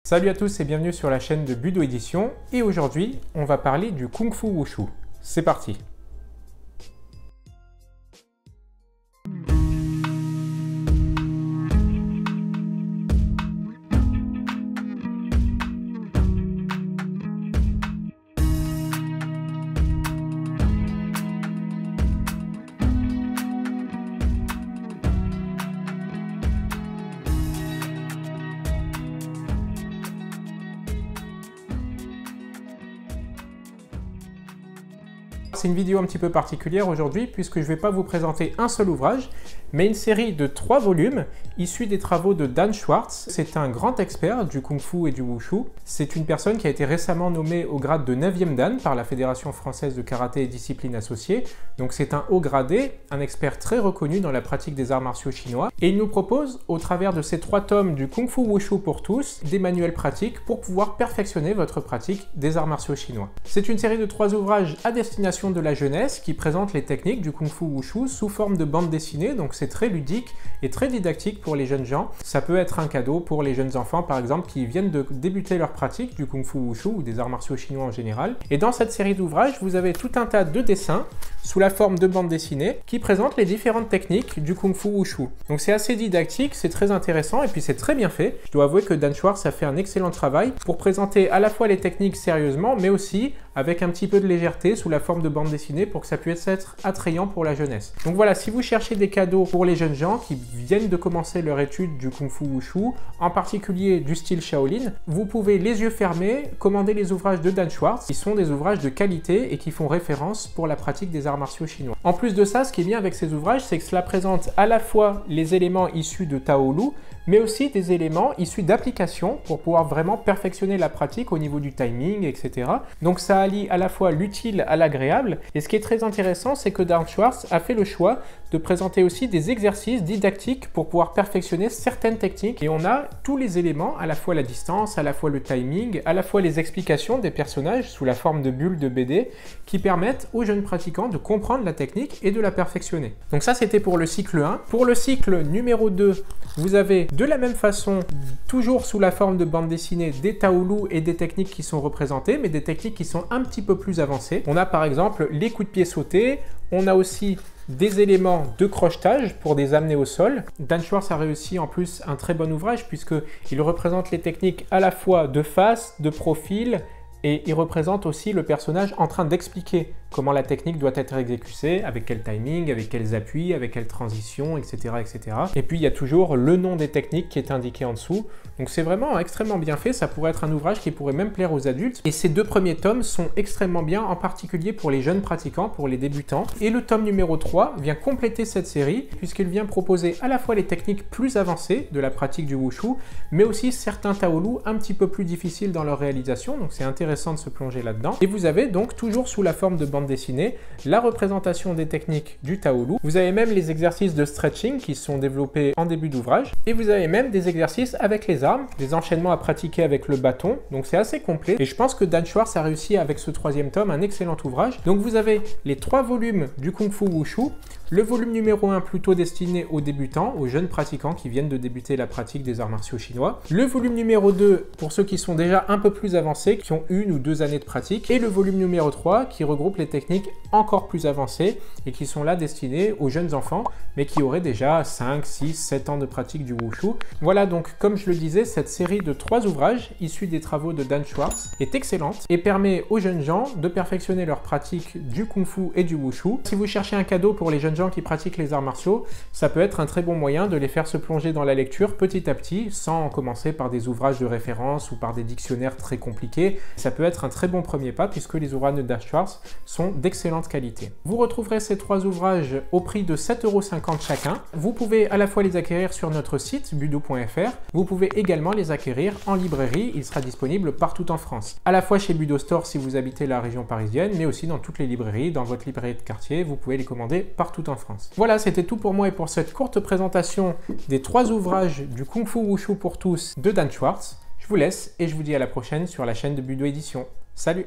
Salut à tous et bienvenue sur la chaîne de Budo Édition. Et aujourd'hui, on va parler du Kung Fu Wushu. C'est parti! C'est une vidéo un petit peu particulière aujourd'hui puisque je ne vais pas vous présenter un seul ouvrage, mais une série de 3 volumes issus des travaux de Dan Schwartz. C'est un grand expert du Kung Fu et du Wushu. C'est une personne qui a été récemment nommée au grade de 9e Dan par la Fédération Française de Karaté et Disciplines Associées. Donc c'est un haut gradé, un expert très reconnu dans la pratique des arts martiaux chinois. Et il nous propose, au travers de ces 3 tomes du Kung Fu Wushu pour tous, des manuels pratiques pour pouvoir perfectionner votre pratique des arts martiaux chinois. C'est une série de 3 ouvrages à destination de la jeunesse qui présente les techniques du Kung Fu Wushu sous forme de bande dessinée, donc c'est très ludique et très didactique pour les jeunes gens. Ça peut être un cadeau pour les jeunes enfants par exemple qui viennent de débuter leur pratique du Kung Fu Wushu ou des arts martiaux chinois en général. Et dans cette série d'ouvrages, vous avez tout un tas de dessins sous la forme de bande dessinée qui présentent les différentes techniques du Kung Fu Wushu. Donc c'est assez didactique, c'est très intéressant et puis c'est très bien fait. Je dois avouer que Dan Schwartz a fait un excellent travail pour présenter à la fois les techniques sérieusement mais aussi avec un petit peu de légèreté sous la forme de bande dessinée pour que ça puisse être attrayant pour la jeunesse. Donc voilà, si vous cherchez des cadeaux pour les jeunes gens qui viennent de commencer leur étude du Kung Fu Wushu, en particulier du style Shaolin, vous pouvez les yeux fermés commander les ouvrages de Dan Schwartz qui sont des ouvrages de qualité et qui font référence pour la pratique des arts martiaux chinois. En plus de ça, ce qui est bien avec ces ouvrages, c'est que cela présente à la fois les éléments issus de Taolu, mais aussi des éléments issus d'applications pour pouvoir vraiment perfectionner la pratique au niveau du timing, etc. Donc ça allie à la fois l'utile à l'agréable. Et ce qui est très intéressant, c'est que Dan Schwartz a fait le choix de présenter aussi des exercices didactiques pour pouvoir perfectionner certaines techniques. Et on a tous les éléments, à la fois la distance, à la fois le timing, à la fois les explications des personnages sous la forme de bulles de BD qui permettent aux jeunes pratiquants de comprendre la technique et de la perfectionner. Donc ça, c'était pour le cycle 1. Pour le cycle numéro 2, vous avez de la même façon, toujours sous la forme de bande dessinée, des taolu et des techniques qui sont représentées, mais des techniques qui sont un petit peu plus avancées. On a par exemple les coups de pied sautés, on a aussi des éléments de crochetage pour les amener au sol. Dan Schwartz a réussi en plus un très bon ouvrage puisqu'il représente les techniques à la fois de face, de profil, et il représente aussi le personnage en train d'expliquer comment la technique doit être exécutée, avec quel timing, avec quels appuis, avec quelle transition, etc., etc. Et puis il y a toujours le nom des techniques qui est indiqué en dessous. Donc c'est vraiment extrêmement bien fait, ça pourrait être un ouvrage qui pourrait même plaire aux adultes. Et ces 2 premiers tomes sont extrêmement bien, en particulier pour les jeunes pratiquants, pour les débutants. Et le tome numéro 3 vient compléter cette série, puisqu'il vient proposer à la fois les techniques plus avancées de la pratique du Wushu, mais aussi certains Taolu un petit peu plus difficiles dans leur réalisation, donc c'est intéressant de se plonger là-dedans. Et vous avez donc toujours sous la forme de bande dessinée la représentation des techniques du Taolu. Vous avez même les exercices de stretching qui sont développés en début d'ouvrage. Et vous avez même des exercices avec les armes, des enchaînements à pratiquer avec le bâton. Donc c'est assez complet. Et je pense que Dan Schwartz a réussi avec ce 3e tome un excellent ouvrage. Donc vous avez les 3 volumes du Kung Fu Wushu. Le volume numéro 1 plutôt destiné aux débutants, aux jeunes pratiquants qui viennent de débuter la pratique des arts martiaux chinois. Le volume numéro 2 pour ceux qui sont déjà un peu plus avancés, qui ont 1 ou 2 années de pratique. Et le volume numéro 3 qui regroupe les techniques encore plus avancées et qui sont là destinés aux jeunes enfants, mais qui auraient déjà 5, 6, 7 ans de pratique du Wushu. Voilà donc, comme je le disais, cette série de 3 ouvrages issus des travaux de Dan Schwartz est excellente et permet aux jeunes gens de perfectionner leur pratique du Kung Fu et du Wushu. Si vous cherchez un cadeau pour les jeunes gens qui pratiquent les arts martiaux, ça peut être un très bon moyen de les faire se plonger dans la lecture petit à petit, sans commencer par des ouvrages de référence ou par des dictionnaires très compliqués. Ça peut être un très bon premier pas puisque les ouvrages de Dan Schwartz sont d'excellente qualité. Vous retrouverez ces 3 ouvrages au prix de 7,50 € chacun. Vous pouvez à la fois les acquérir sur notre site budo.fr, vous pouvez également les acquérir en librairie, il sera disponible partout en France. À la fois chez Budo Store si vous habitez la région parisienne, mais aussi dans toutes les librairies, dans votre librairie de quartier, vous pouvez les commander partout en France. Voilà, c'était tout pour moi et pour cette courte présentation des 3 ouvrages du Kung Fu Wushu pour tous de Dan Schwartz. Je vous laisse et je vous dis à la prochaine sur la chaîne de Budo Édition. Salut!